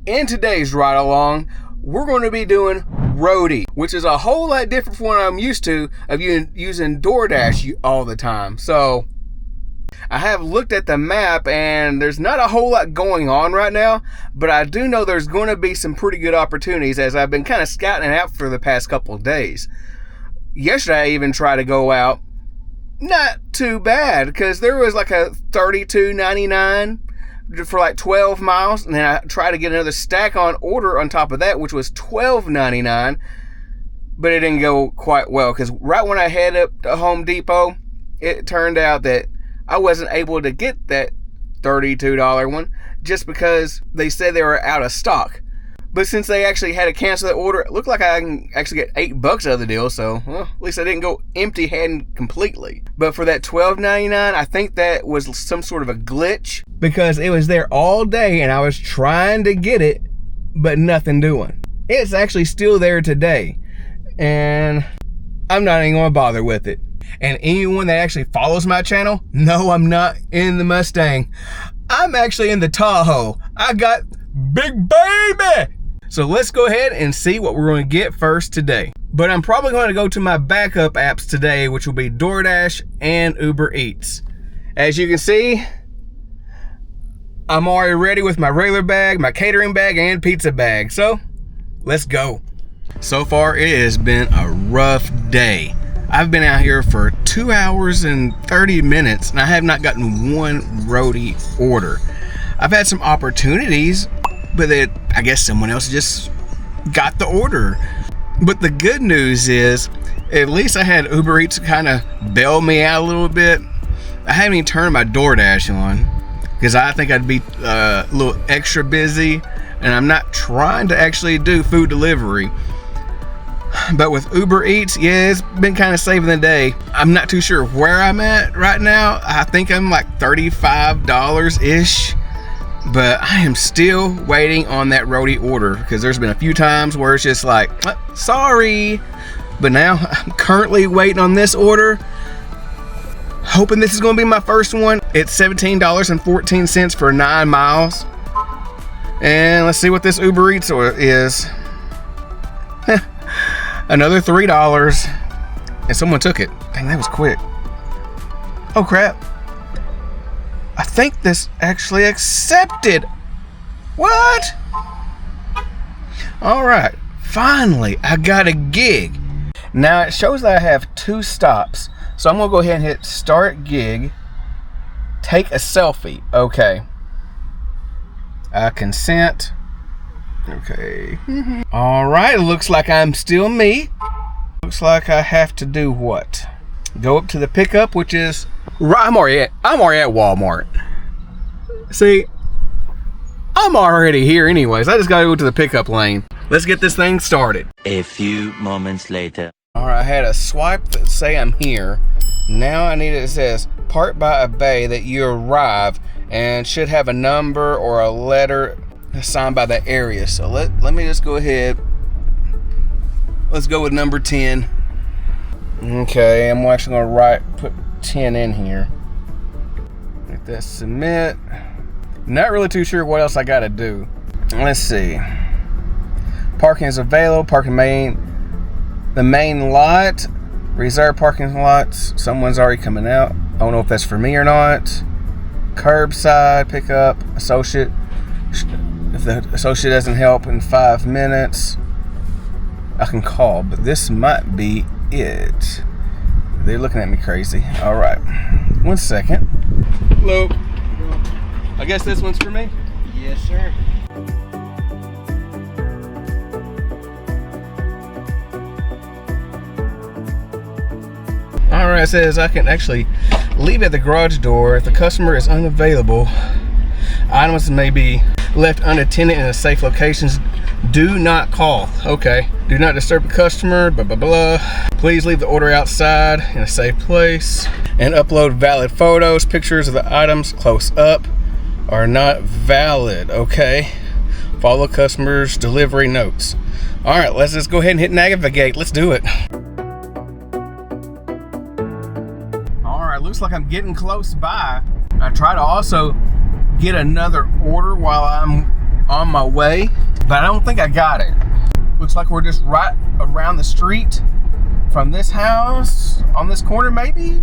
In today's ride along, we're going to be doing Roadie, which is a whole lot different from what I'm used to of using DoorDash all the time. So I have looked at the map and there's not a whole lot going on right now, but I do know there's going to be some pretty good opportunities as I've been kind of scouting it out for the past couple of days. Yesterday I even tried to go out. Not too bad, because there was like a $32.99 for like 12 miles, and then I tried to get another stack on order on top of that, which was $12.99, but it didn't go quite well, because right when I head up to Home Depot, it turned out that I wasn't able to get that $32 one, just because they said they were out of stock. But since they actually had to cancel that order, it looked like I can actually get $8 out of the deal, so well, at least I didn't go empty-handed completely. But for that $12.99, I think that was some sort of a glitch, because it was there all day and I was trying to get it, but nothing doing. It's actually still there today, and I'm not even gonna bother with it. And anyone that actually follows my channel, no, I'm not in the Mustang. I'm actually in the Tahoe. I got Big Baby! So let's go ahead and see what we're going to get first today. But I'm probably going to go to my backup apps today, which will be DoorDash and Uber Eats. As you can see, I'm already ready with my regular bag, my catering bag, and pizza bag. So let's go. So far, it has been a rough day. I've been out here for 2 hours and 30 minutes, and I have not gotten one Roadie order. I've had some opportunities, but I guess someone else just got the order. But the good news is, at least I had Uber Eats kind of bail me out a little bit. I haven't even turned my DoorDash on, because I think I'd be a little extra busy, and I'm not trying to actually do food delivery. But with Uber Eats, yeah, it's been kind of saving the day. I'm not too sure where I'm at right now. I think I'm like $35-ish. But I am still waiting on that Roadie order, because there's been a few times where it's just like, sorry. But now I'm currently waiting on this order, hoping this is going to be my first one. It's $17.14 for 9 miles. And let's see what this Uber Eats order is. Another $3. And someone took it. Dang, that was quick. Oh crap. I think this actually accepted. What? All right, finally, I got a gig. Now it shows that I have 2 stops. So I'm gonna go ahead and hit start gig. Take a selfie, okay. Consent, okay. All right, looks like I'm still me. Looks like I have to do what? Go up to the pickup, which is I'm already at Walmart. See, I'm already here anyways. I just gotta go to the pickup lane. Let's get this thing started. A few moments later. All right, I had a swipe that say I'm here. Now I need it says park by a bay that you arrive, and should have a number or a letter assigned by the area. So let me just go ahead. Let's go with number 10. Okay, I'm actually gonna put 10 in here. Hit that submit. Not really too sure what else I gotta do. Let's see. Parking is available. Parking the main lot. Reserve parking lots. Someone's already coming out. I don't know if that's for me or not. Curbside pickup. Associate. If the associate doesn't help in 5 minutes, I can call. But this might be it. They're looking at me crazy. All right, 1 second. Hello. I guess this one's for me? Yes, sir. All right, it says I can actually leave at the garage door if the customer is unavailable. Items may be left unattended in a safe locations. Do not call. Okay. Do not disturb the customer. Blah, blah, blah. Please leave the order outside in a safe place. And upload valid photos. Pictures of the items close up are not valid. Okay. Follow customer's delivery notes. All right, let's just go ahead and hit navigate. Let's do it. All right, looks like I'm getting close by. I try to also get another order while I'm on my way, but I don't think I got it. Looks like we're just right around the street from this house, on this corner maybe?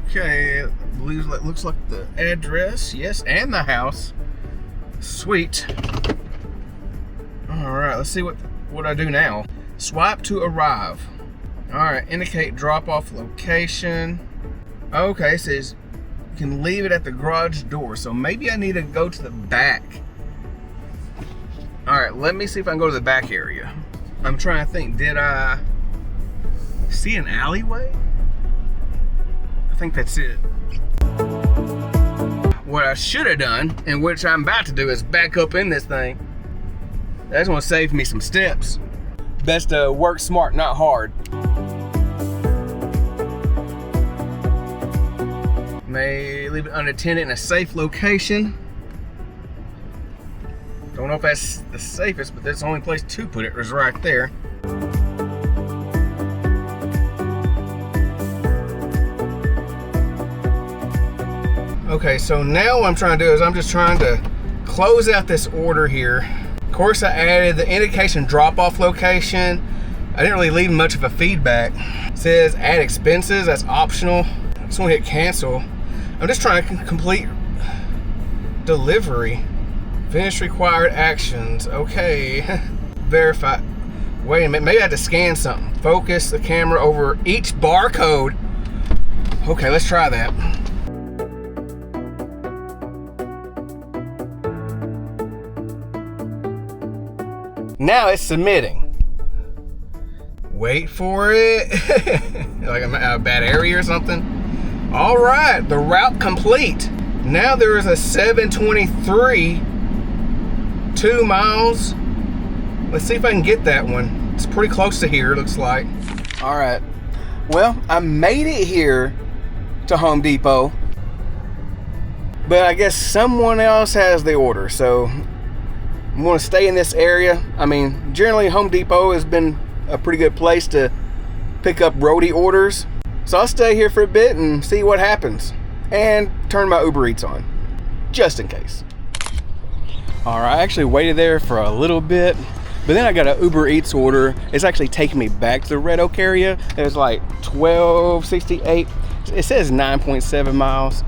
Okay, it looks like the address, yes, and the house. Sweet. All right, let's see what I do now. Swipe to arrive. All right, indicate drop-off location. Okay, it says you can leave it at the garage door, so maybe I need to go to the back. All right, let me see if I can go to the back area. I'm trying to think, did I see an alleyway? I think that's it. What I should have done, and which I'm about to do, is back up in this thing. That's gonna save me some steps. Best to work smart, not hard. May leave it unattended in a safe location. Don't know if that's the safest, but that's the only place to put it, is right there. Okay, so now what I'm trying to do is I'm just trying to close out this order here. Of course, I added the indication drop-off location. I didn't really leave much of a feedback. It says add expenses, that's optional. I just want to hit cancel. I'm just trying to complete delivery. Finish required actions. Okay. Verify. Wait a minute. Maybe I have to scan something. Focus the camera over each barcode. Okay, let's try that. Now it's submitting. Wait for it. Like I'm in a bad area or something. All right, the route complete. Now there is a 723. 2 miles. Let's see if I can get that one. It's pretty close to here, it looks like. All right. Well, I made it here to Home Depot, but I guess someone else has the order, so I'm going to stay in this area. I mean, generally Home Depot has been a pretty good place to pick up Roadie orders, so I'll stay here for a bit and see what happens, and turn my Uber Eats on, just in case. All right, I actually waited there for a little bit, but then I got an Uber Eats order. It's actually taking me back to the Red Oak area. It's like 1268. It says 9.7 miles,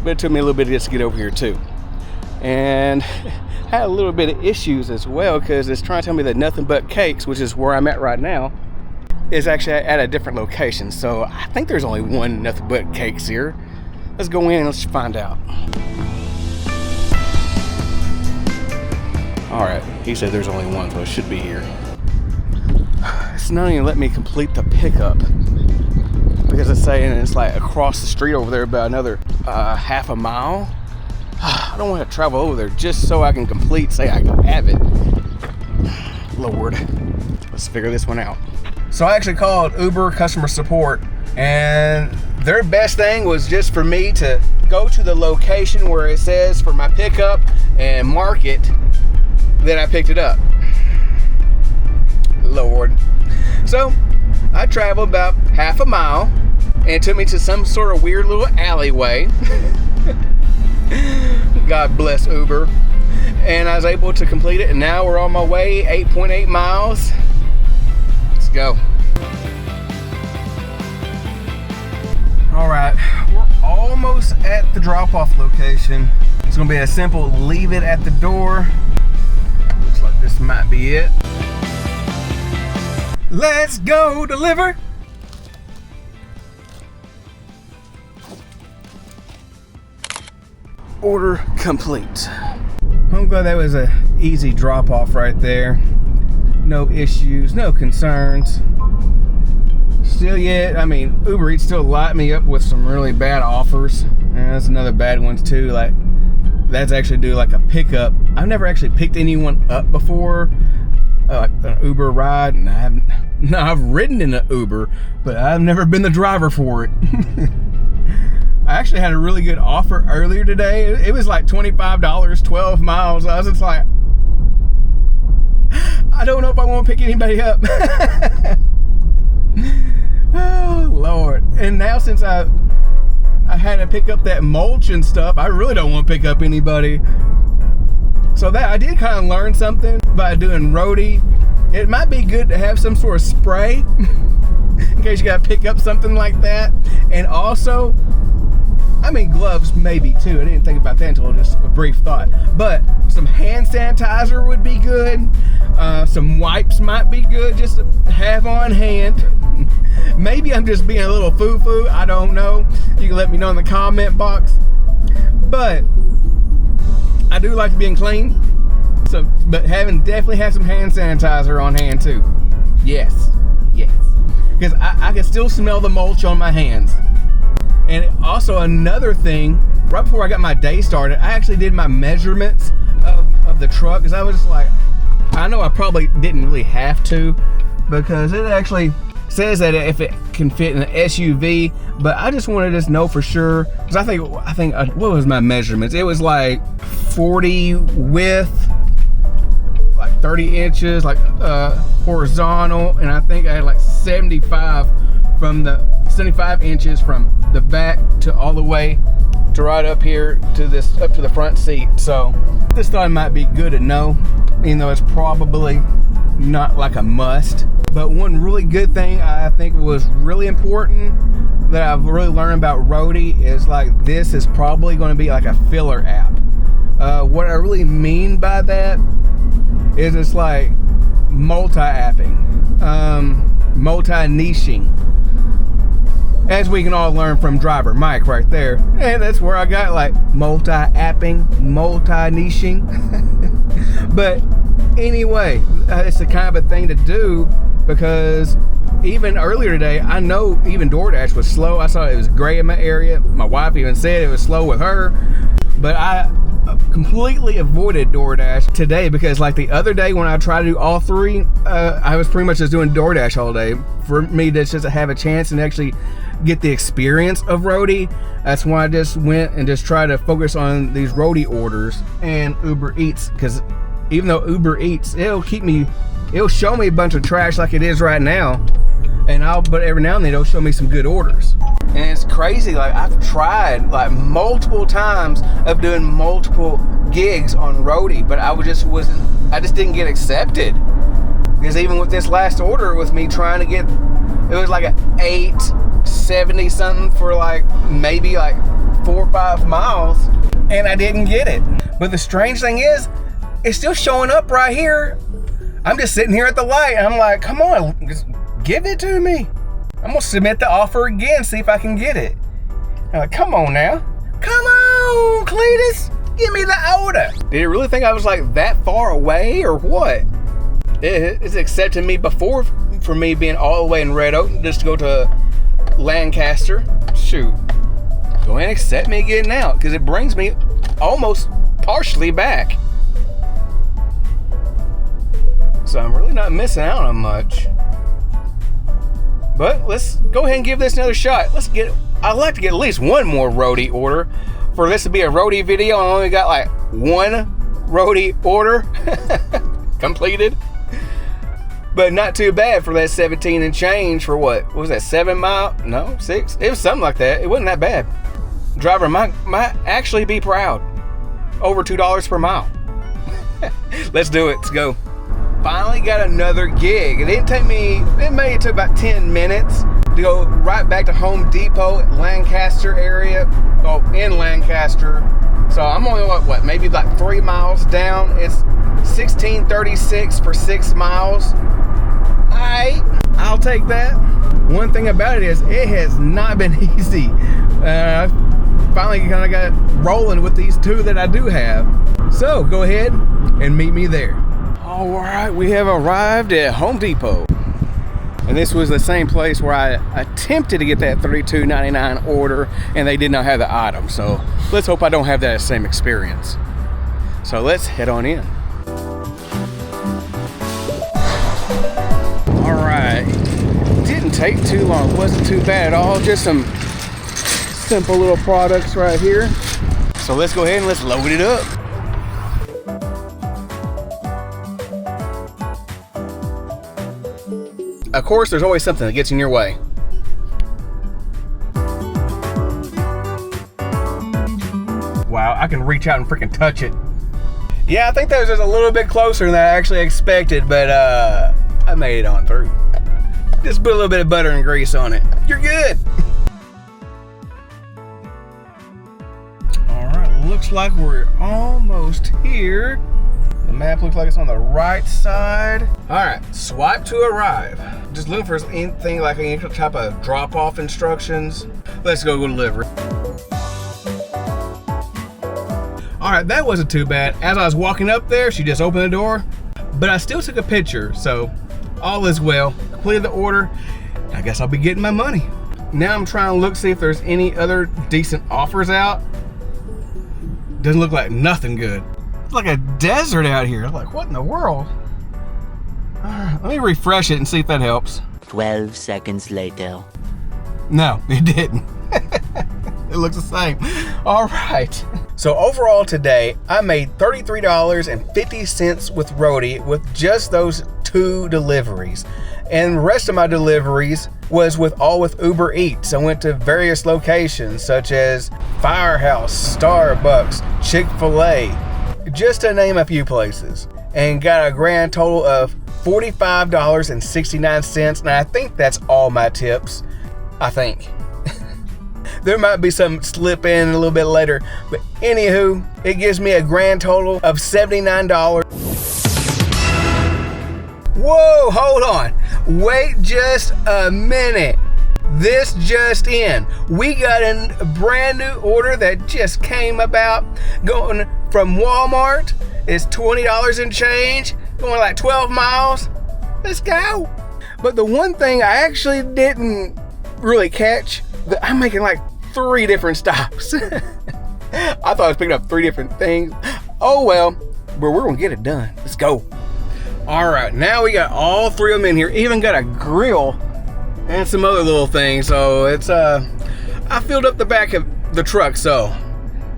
but it took me a little bit just to get over here too. And had a little bit of issues as well, because it's trying to tell me that Nothing But Cakes, which is where I'm at right now, is actually at a different location. So I think there's only one Nothing But Cakes here. Let's go in and let's find out. All right, he said there's only one, so it should be here. It's not even letting me complete the pickup, because it's saying it's like across the street over there about another half a mile. I don't want to travel over there just so I can say I can have it. Lord, let's figure this one out. So I actually called Uber customer support, and their best thing was just for me to go to the location where it says for my pickup and mark it that I picked it up. Lord. So I traveled about half a mile, and it took me to some sort of weird little alleyway. God bless Uber. And I was able to complete it, and now we're on my way, 8.8 miles. Let's go. All right, we're almost at the drop-off location. It's gonna be a simple leave it at the door. Looks like this might be it. Let's go deliver. Order complete. I'm glad that was an easy drop-off right there. No issues, no concerns. Still yet, I mean, Uber Eats still light me up with some really bad offers. And that's another bad one too. Like, that's actually do like a pickup. I've never actually picked anyone up before, like an Uber ride, and I've ridden in an Uber, but I've never been the driver for it. I actually had a really good offer earlier today. It was like $25, 12 miles. I was just like, I don't know if I want to pick anybody up. Oh Lord. And now since I had to pick up that mulch and stuff, I really don't want to pick up anybody. So that I did kind of learn something by doing Roadie. It might be good to have some sort of spray in case you gotta pick up something like that. And also, I mean, gloves maybe too. I didn't think about that until just a brief thought. But some hand sanitizer would be good. Some wipes might be good just to have on hand. Maybe I'm just being a little foo-foo. I don't know. You can let me know in the comment box. But I do like being clean. So, but definitely have some hand sanitizer on hand too. Yes. Because I can still smell the mulch on my hands. And also another thing, right before I got my day started, I actually did my measurements of the truck, because I was just like, I know I probably didn't really have to, because it actually says that if it can fit in an SUV, but I just wanted to know for sure, because I think what was my measurements? It was like 40 width, like 30 inches, like horizontal, and I think I had like 75 inches from the back to all the way to right up here to up to the front seat. So this thought it might be good to know, even though it's probably not like a must. But one really good thing I think was really important that I've really learned about Roadie is like this is probably going to be like a filler app. What I really mean by that is it's like multi-apping, multi-niching, as we can all learn from driver Mike right there. And that's where I got like multi-apping, multi-niching. But anyway, it's the kind of a thing to do, because even earlier today, I know even DoorDash was slow. I saw it was gray in my area. My wife even said it was slow with her. But I completely avoided DoorDash today, because like the other day when I tried to do all three, I was pretty much just doing DoorDash all day. For me to just have a chance and actually get the experience of Roadie, that's why I just went and just tried to focus on these Roadie orders and Uber Eats, because even though Uber Eats, it'll show me a bunch of trash like it is right now, but every now and then it'll show me some good orders. And it's crazy, like I've tried like multiple times of doing multiple gigs on Roadie, but I just didn't get accepted. Because even with this last order, with me trying to get, it was like a 870 something for like maybe like 4 or 5 miles, and I didn't get it. But the strange thing is, it's still showing up right here. I'm just sitting here at the light, and I'm like, come on, just give it to me. I'm gonna submit the offer again, see if I can get it. I'm like, come on now. Come on, Cletus, give me the order. Did it really think I was like that far away or what? It's accepting me before for me being all the way in Red Oak just to go to Lancaster. Shoot. Go ahead and accept me getting out, because it brings me almost partially back. So I'm really not missing out on much. But let's go ahead and give this another shot. I'd like to get at least one more Roadie order. For this to be a Roadie video, I only got like one Roadie order completed. But not too bad for that 17 and change for what was that, 7 mile? No, 6? It was something like that. It wasn't that bad. Driver might actually be proud. Over $2 per mile. Let's do it. Let's go. Finally got another gig. It may took about 10 minutes to go right back to Home Depot, Lancaster area. Oh, in Lancaster. So I'm only what maybe like 3 miles down. It's $16.36 for 6 miles. I'll take that. One thing about it is it has not been easy. Finally kind of got rolling with these two that I do have. So go ahead and meet me there. All right, we have arrived at Home Depot. And this was the same place where I attempted to get that $32.99 order, and they did not have the item. So let's hope I don't have that same experience. So let's head on in. All right, didn't take too long. Wasn't too bad at all. Just some simple little products right here. So let's go ahead and let's load it up. Of course, there's always something that gets in your way. Wow, I can reach out and freaking touch it. Yeah, I think that was just a little bit closer than I actually expected, but I made it on through. Just put a little bit of butter and grease on it. You're good. All right, looks like we're almost here. The map looks like it's on the right side. All right, swipe to arrive. Just looking for anything like any type of drop-off instructions. Let's go deliver. All right, that wasn't too bad. As I was walking up there, she just opened the door, but I still took a picture, so all is well. Completed the order. I guess I'll be getting my money. Now I'm trying to look, see if there's any other decent offers out. Doesn't look like nothing good. It's like a desert out here. I'm like, what in the world? All right, let me refresh it and see if that helps. 12 seconds later. No, it didn't. It looks the same. All right. So overall today, I made $33.50 with Roadie with just those 2 deliveries. And the rest of my deliveries was with Uber Eats. I went to various locations such as Firehouse, Starbucks, Chick-fil-A, just to name a few places. And got a grand total of $45.69. And I think that's all my tips. I think. There might be some slip in a little bit later, but anywho, it gives me a grand total of $79. Whoa, hold on. Wait just a minute. This just in. We got a brand new order that just came about, going from Walmart. It's $20 and change, going like 12 miles. Let's go. But the one thing I actually didn't really catch, that I'm making like 3 different stops. I thought I was picking up 3 different things. Oh well, but we're gonna get it done. Let's go. All right, now we got all 3 of them in here. Even got a grill and some other little things. So it's I filled up the back of the truck. So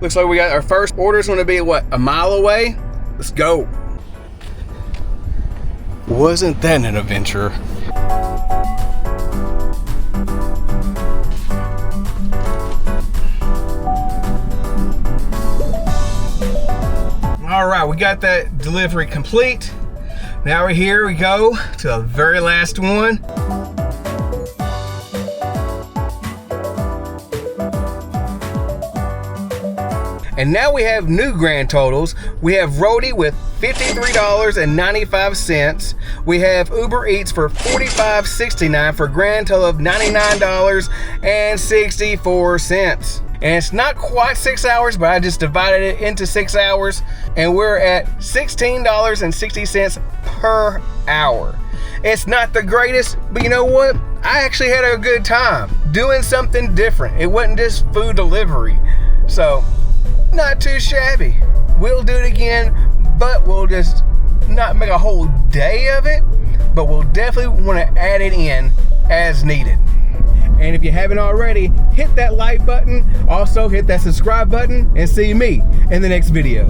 looks like we got our first order's gonna be what, a mile away? Let's go. Wasn't that an adventure? All right, we got that delivery complete. Now we go to the very last one. And now we have new grand totals. We have Roadie with $53.95. We have Uber Eats for $45.69 for a grand total of $99.64. And it's not quite 6 hours, but I just divided it into 6 hours, and we're at $16.60 per hour. It's not the greatest, but you know what? I actually had a good time doing something different. It wasn't just food delivery. So, not too shabby. We'll do it again, but we'll just not make a whole day of it, but we'll definitely want to add it in as needed. And if you haven't already, hit that like button. Also hit that subscribe button and see me in the next video.